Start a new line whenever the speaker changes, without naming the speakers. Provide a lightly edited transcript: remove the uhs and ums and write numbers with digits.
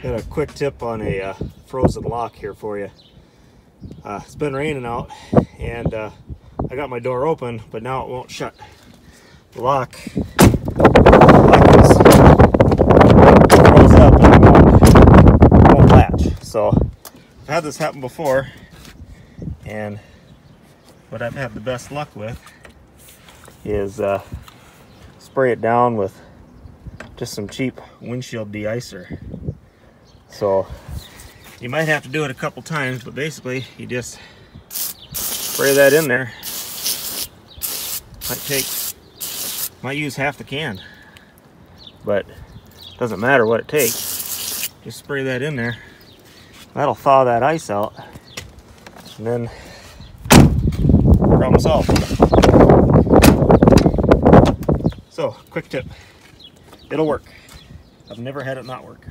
Got a quick tip on a frozen lock here for you. It's been raining out, and I got my door open, but now it won't shut. The lock is froze up and it won't latch. So I've had this happen before, and what I've had the best luck with is spray it down with just some cheap windshield de-icer. So you might have to do it a couple times, but basically you just spray that in there. Might use half the can, but it doesn't matter what it takes. Just spray that in there. That'll thaw that ice out, and then problem solved. So, quick tip. It'll work. I've never had it not work.